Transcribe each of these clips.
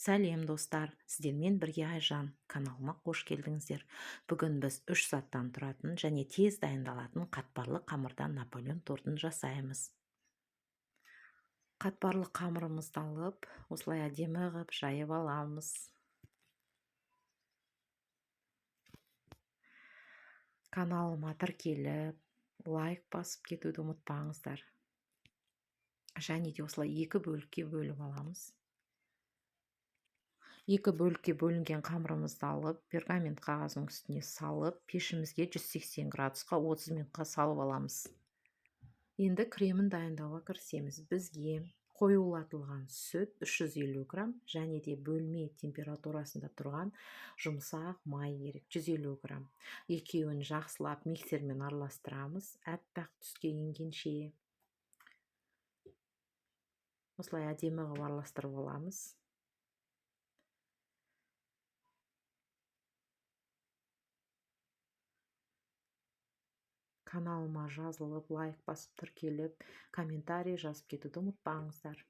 Сәлем достар, сіздермен бірге Айжан. Каналыма қош келдіңіздер. Бүгін біз 3 заттан тұратын және тез дайындалатын қатпарлы қамырдан Наполеон тортын жасаймыз. Қатпарлы қамырымызды алып, осылай әдемі қылып жайып аламыз. Каналыма тіркеліп, лайк басып кетуді ұмытпаңыздар. Және де осылай 2 бөлікке бөліп аламыз. 2 бөлікке бөлінген қамырымызды алып, пергамент қағаздың үстіне салып, пешімізге 180 градусқа 30 минутқа салып аламыз. Енді кремін дайындауға кірісеміз. Бізге қоюлатылған сүт 350 грамм және де бөлме температурасында тұрған жұмсақ май керек 150 грамм. Екеуін жақсылап миксермен араластырамыз, әппақ түске енгенше. Осылай әдемі қылып араластырып аламыз. Каналыма жазылып, лайк басып тіркеліп, комментарий жазып кетуді ұмытпаңыздар.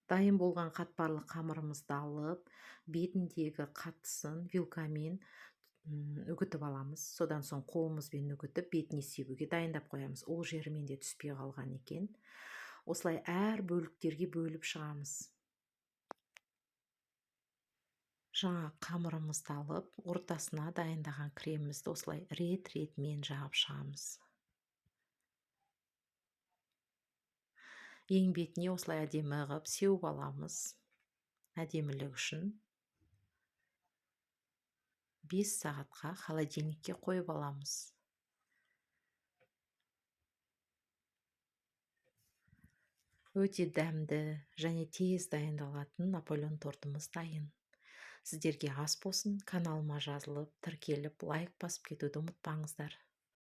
Дайын болған қатпарлы қамырымызды алып, бетіндегі қатысын вилкамен үгітіп аламыз. Содан соң қолымызбен үгітіп, бетіне себуге дайындап қоямыз. Ол жерімен де түспей қалған екен. Осылай әр бөліктерге бөліп шығамыз. Жаңа қамырымызды алып, ортасына дайындаған кремімізді осылай рет-ретмен жағып шығамыз. Ең бетіне осылай әдемі қылып сеуіп аламыз. Әдемілік үшін 5 сағатқа холодильникке қойып аламыз. Өте дәмді және тез дайындалатын Наполеон тортымыз дайын. Сіздерге ас болсын, каналыма жазылып, тіркеліп, лайк басып кетуді ұмытпаңыздар.